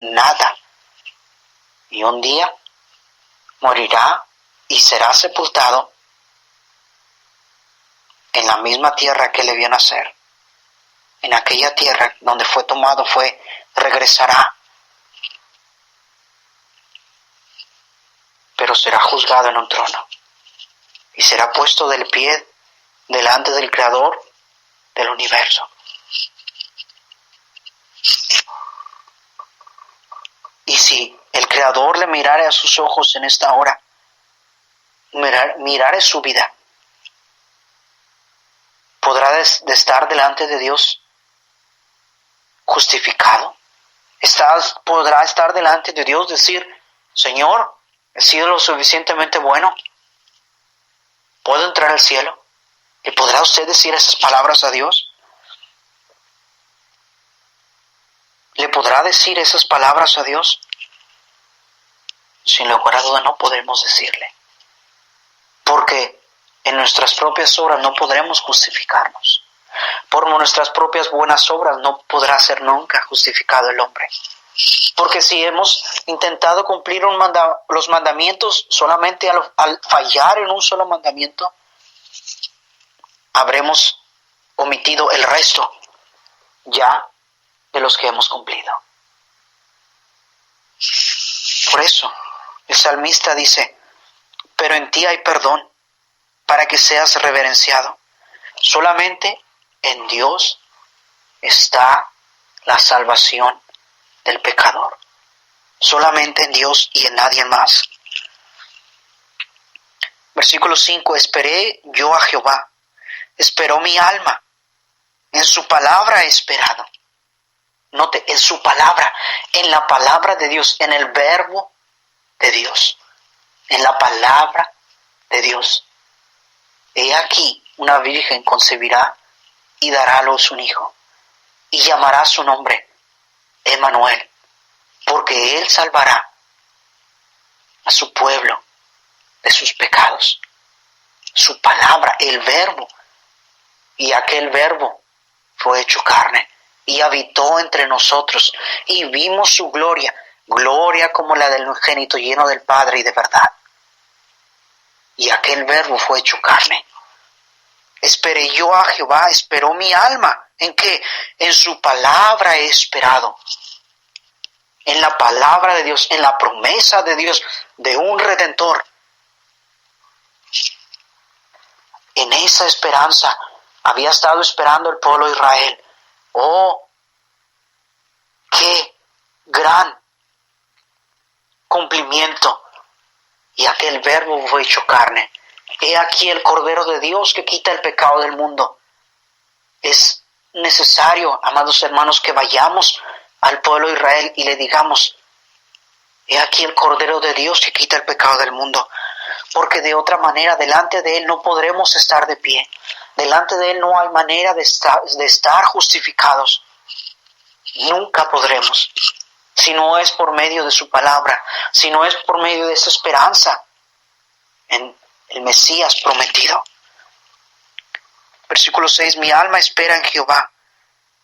nada. Y un día morirá y será sepultado en la misma tierra que le vio nacer. En aquella tierra donde fue tomado, regresará. Pero será juzgado en un trono. Y será puesto del pie delante del Creador del universo. Y si el Creador le mirare a sus ojos en esta hora, mirare su vida, ¿podrá de estar delante de Dios justificado? ¿Podrá estar delante de Dios decir, Señor, he sido lo suficientemente bueno? ¿Puedo entrar al cielo? ¿Y podrá usted decir esas palabras a Dios? ¿Le podrá decir esas palabras a Dios? Sin lugar a duda no podremos decirle. Porque en nuestras propias obras no podremos justificarnos. Por nuestras propias buenas obras no podrá ser nunca justificado el hombre. Porque si hemos intentado cumplir los mandamientos, solamente al fallar en un solo mandamiento, habremos omitido el resto ya de los que hemos cumplido. Por eso, el salmista dice, pero en ti hay perdón, para que seas reverenciado. Solamente en Dios está la salvación del pecador. Solamente en Dios y en nadie más. Versículo 5, esperé yo a Jehová, esperó mi alma, en su palabra he esperado. Note, en su palabra, en la palabra de Dios, en el verbo de Dios, en la palabra de Dios. He aquí, una virgen concebirá y dará a luz un hijo, y llamará su nombre Emmanuel, porque él salvará a su pueblo de sus pecados. Su palabra, el verbo, y aquel verbo fue hecho carne y habitó entre nosotros, y vimos su gloria, gloria como la del unigénito lleno del Padre y de verdad. Y aquel verbo fue hecho carne. Esperé yo a Jehová, esperó mi alma. ¿En qué? En su palabra he esperado. En la palabra de Dios, en la promesa de Dios de un Redentor. En esa esperanza había estado esperando el pueblo de Israel. ¡Oh, qué gran cumplimiento! Y aquel verbo fue hecho carne. He aquí el Cordero de Dios que quita el pecado del mundo. Es necesario, amados hermanos, que vayamos al pueblo de Israel y le digamos, he aquí el Cordero de Dios que quita el pecado del mundo. Porque de otra manera, delante de Él no podremos estar de pie. Delante de Él no hay manera de estar justificados. Nunca podremos. Si no es por medio de su palabra, si no es por medio de esa esperanza en el Mesías prometido. Versículo 6, mi alma espera en Jehová,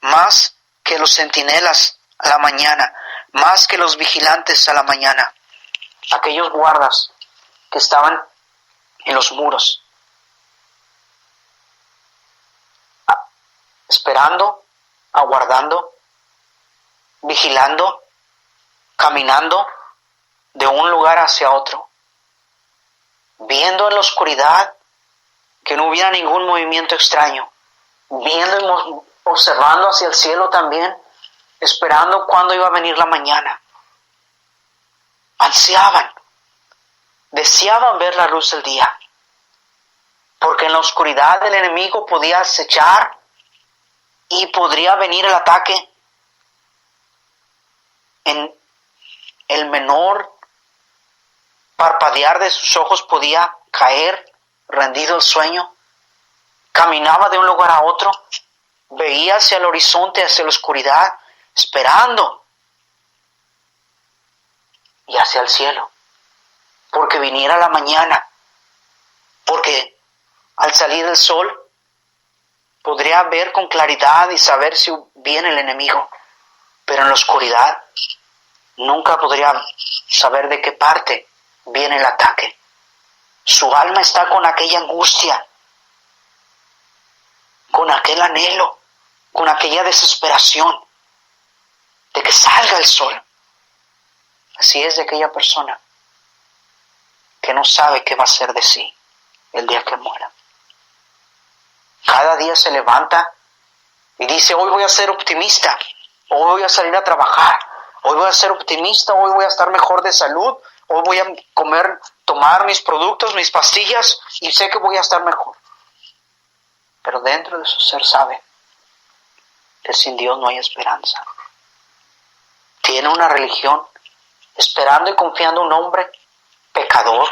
más que los centinelas a la mañana, más que los vigilantes a la mañana. Aquellos guardas que estaban en los muros, esperando, aguardando, vigilando, caminando de un lugar hacia otro, viendo en la oscuridad que no hubiera ningún movimiento extraño, viendo, observando hacia el cielo también, esperando cuándo iba a venir la mañana. Ansiaban, deseaban ver la luz del día, porque en la oscuridad el enemigo podía acechar y podría venir el ataque en el menor parpadear de sus ojos, podía caer rendido el sueño. Caminaba de un lugar a otro, veía hacia el horizonte, hacia la oscuridad, esperando, y hacia el cielo, porque viniera la mañana, porque al salir el sol podría ver con claridad y saber si viene el enemigo. Pero en la oscuridad nunca podría saber de qué parte viene el ataque. Su alma está con aquella angustia, con aquel anhelo, con aquella desesperación de que salga el sol. Así es de aquella persona que no sabe qué va a ser de sí el día que muera. Cada día se levanta y dice, hoy voy a ser optimista, hoy voy a salir a trabajar, hoy voy a ser optimista, hoy voy a estar mejor de salud, hoy voy a tomar mis productos, mis pastillas y sé que voy a estar mejor. Pero dentro de su ser sabe que sin Dios no hay esperanza. Tiene una religión esperando y confiando en un hombre pecador,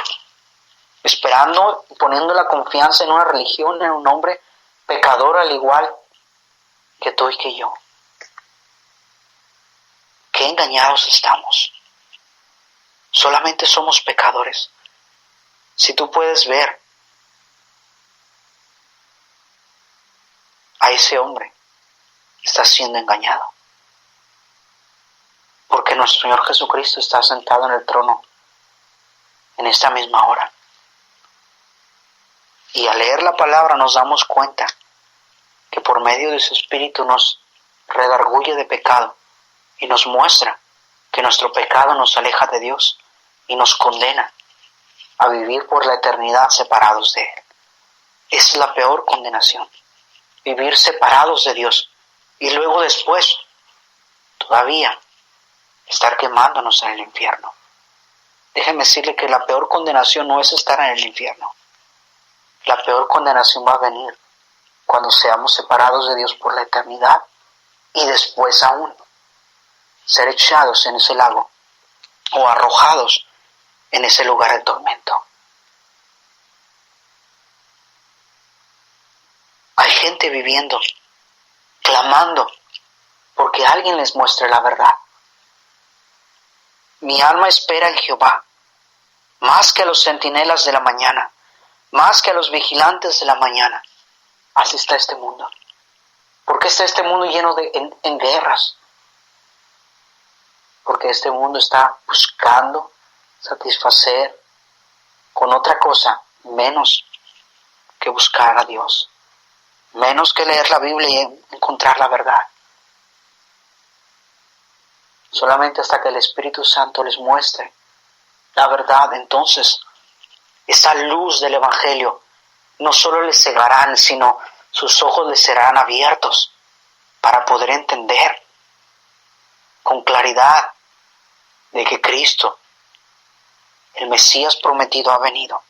esperando y poniendo la confianza en una religión, en un hombre pecador al igual que tú y que yo. Qué engañados estamos. Solamente somos pecadores. Si tú puedes ver a ese hombre, está siendo engañado. Porque nuestro Señor Jesucristo está sentado en el trono en esta misma hora. Y al leer la palabra nos damos cuenta que por medio de su Espíritu nos redarguye de pecado y nos muestra que nuestro pecado nos aleja de Dios y nos condena a vivir por la eternidad separados de Él. Esa es la peor condenación, vivir separados de Dios y luego después todavía estar quemándonos en el infierno. Déjeme decirle que la peor condenación no es estar en el infierno. La peor condenación va a venir cuando seamos separados de Dios por la eternidad y después aún ser echados en ese lago o arrojados en ese lugar de tormento. Hay gente viviendo, clamando porque alguien les muestre la verdad. Mi alma espera en Jehová, más que a los centinelas de la mañana, más que a los vigilantes de la mañana. Así está este mundo. ¿Por qué está este mundo lleno en guerras? Porque este mundo está buscando satisfacer con otra cosa menos que buscar a Dios, menos que leer la Biblia y encontrar la verdad. Solamente hasta que el Espíritu Santo les muestre la verdad, entonces esa luz del Evangelio no solo les cegarán, sino sus ojos les serán abiertos para poder entender con claridad de que Cristo, el Mesías prometido, ha venido.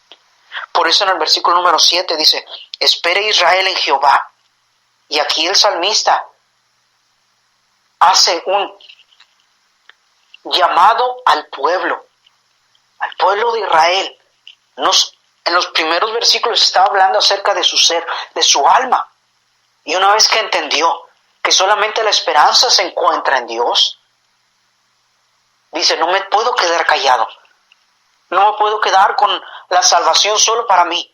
Por eso en el versículo número 7 dice, espere Israel en Jehová. Y aquí el salmista hace un llamado al pueblo de Israel. En los primeros versículos estaba hablando acerca de su ser, de su alma. Y una vez que entendió que solamente la esperanza se encuentra en Dios, dice, no me puedo quedar callado. No me puedo quedar con la salvación solo para mí.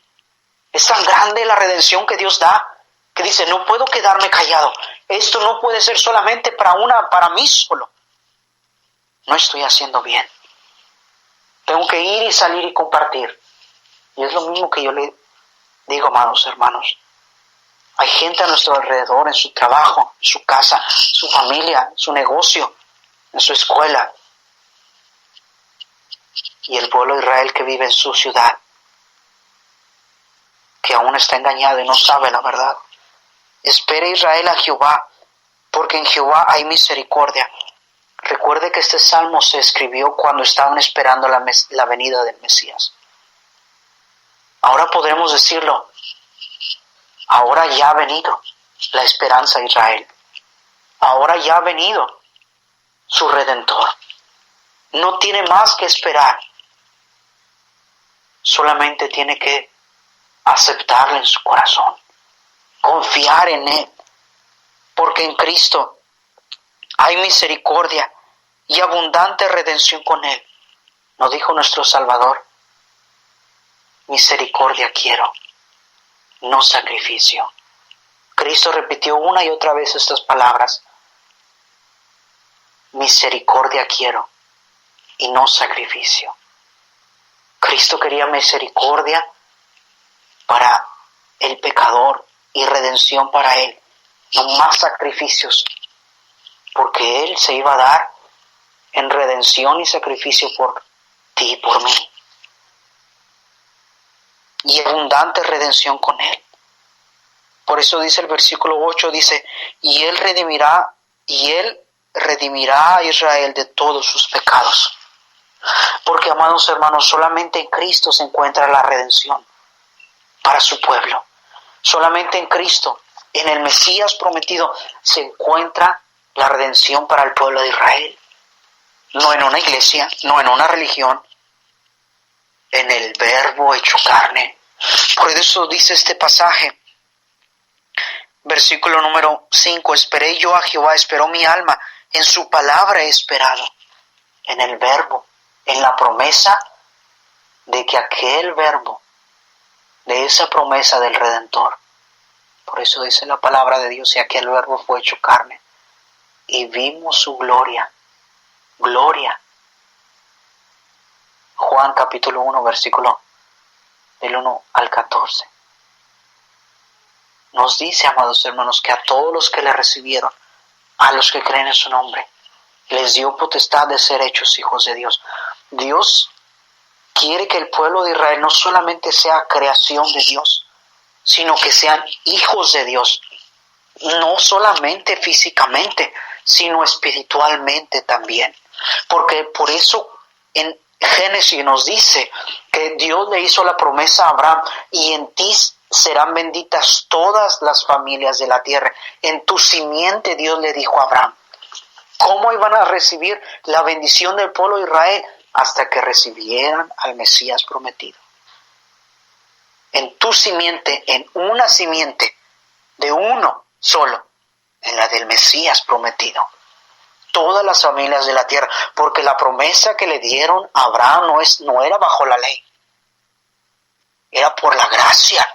Es tan grande la redención que Dios da, que dice, no puedo quedarme callado. Esto no puede ser solamente para mí solo. No estoy haciendo bien. Tengo que ir y salir y compartir. Y es lo mismo que yo le digo, amados hermanos. Hay gente a nuestro alrededor, en su trabajo, en su casa, su familia, su negocio, en su escuela. Y el pueblo de Israel que vive en su ciudad, que aún está engañado y no sabe la verdad. Espere Israel a Jehová, porque en Jehová hay misericordia. Recuerde que este salmo se escribió cuando estaban esperando la venida del Mesías. Ahora podremos decirlo, ahora ya ha venido la esperanza de Israel. Ahora ya ha venido su Redentor. No tiene más que esperar. Solamente tiene que aceptarle en su corazón, confiar en Él, porque en Cristo hay misericordia y abundante redención con Él. Nos dijo nuestro Salvador, misericordia quiero, no sacrificio. Cristo repitió una y otra vez estas palabras, misericordia quiero, y no sacrificio. Cristo quería misericordia para el pecador y redención para él, no más sacrificios, porque él se iba a dar en redención y sacrificio por ti y por mí, y abundante redención con él. Por eso dice el versículo 8, dice, y él redimirá a Israel de todos sus pecados. Porque, amados hermanos, solamente en Cristo se encuentra la redención para su pueblo. Solamente en Cristo, en el Mesías prometido, se encuentra la redención para el pueblo de Israel. No en una iglesia, no en una religión, en el Verbo hecho carne. Por eso dice este pasaje, versículo número 5, esperé yo a Jehová, esperó mi alma, en su palabra he esperado, en el Verbo, en la promesa de que aquel Verbo, de esa promesa del Redentor. Por eso dice la palabra de Dios, y aquel Verbo fue hecho carne, y vimos su gloria. Gloria. Juan capítulo 1, versículo del 1 al 14. Nos dice, amados hermanos, que a todos los que le recibieron, a los que creen en su nombre, les dio potestad de ser hechos hijos de Dios. Dios quiere que el pueblo de Israel no solamente sea creación de Dios, sino que sean hijos de Dios, no solamente físicamente, sino espiritualmente también. Porque por eso en Génesis nos dice que Dios le hizo la promesa a Abraham, y en ti serán benditas todas las familias de la tierra. En tu simiente Dios le dijo a Abraham. ¿Cómo iban a recibir la bendición del pueblo de Israel? Hasta que recibieran al Mesías prometido. En tu simiente, en una simiente de uno solo, en la del Mesías prometido. Todas las familias de la tierra, porque la promesa que le dieron a Abraham no era bajo la ley, era por la gracia.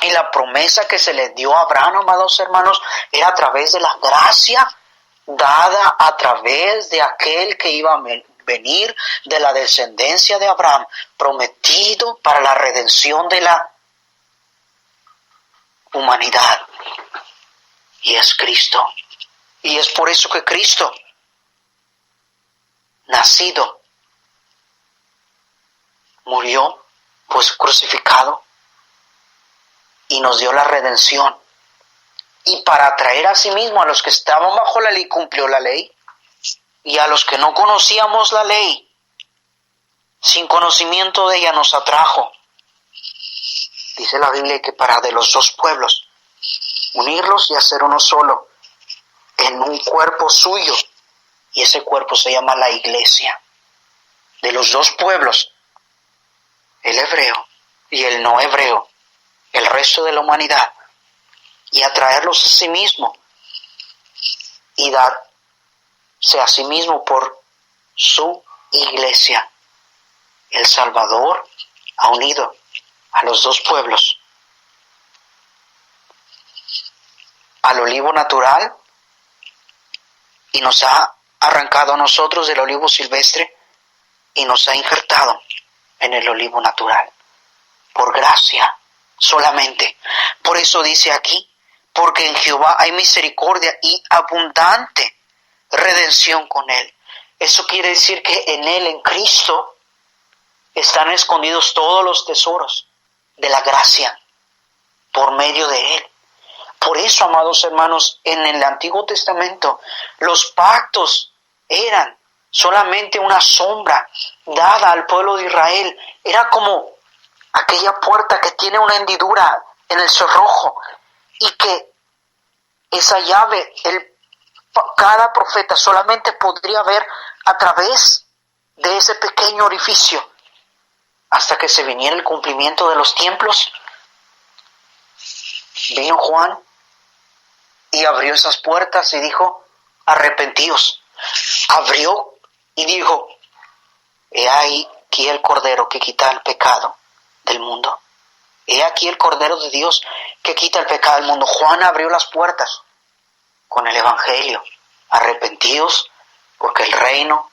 Y la promesa que se le dio a Abraham, amados hermanos, era a través de la gracia dada a través de aquel que iba a venir de la descendencia de Abraham, prometido para la redención de la humanidad. Y es Cristo. Y es por eso que Cristo, nacido, murió, pues crucificado, y nos dio la redención. Y para traer a sí mismo a los que estaban bajo la ley, cumplió la ley. Y a los que no conocíamos la ley, sin conocimiento de ella, nos atrajo. Dice la Biblia que para de los dos pueblos, unirlos y hacer uno solo, en un cuerpo suyo. Y ese cuerpo se llama la iglesia. De los dos pueblos, el hebreo y el no hebreo, el resto de la humanidad, y atraerlos a sí mismo y darse a sí mismo por su iglesia. El Salvador ha unido a los dos pueblos, al olivo natural, y nos ha arrancado a nosotros del olivo silvestre y nos ha injertado en el olivo natural, por gracia solamente. Por eso dice aquí, porque en Jehová hay misericordia y abundante redención con él. Eso quiere decir que en él, en Cristo, están escondidos todos los tesoros de la gracia por medio de él. Por eso, amados hermanos, en el Antiguo Testamento los pactos eran solamente una sombra dada al pueblo de Israel. Era como aquella puerta que tiene una hendidura en el cerrojo, y que esa llave cada profeta solamente podría ver a través de ese pequeño orificio, hasta que se viniera el cumplimiento de los tiempos. Vino Juan y abrió esas puertas y dijo: arrepentíos. Abrió y dijo: he ahí aquí el Cordero que quita el pecado del mundo. He aquí el Cordero de Dios que quita el pecado del mundo. Juan abrió las puertas con el Evangelio. Arrepentíos, porque el reino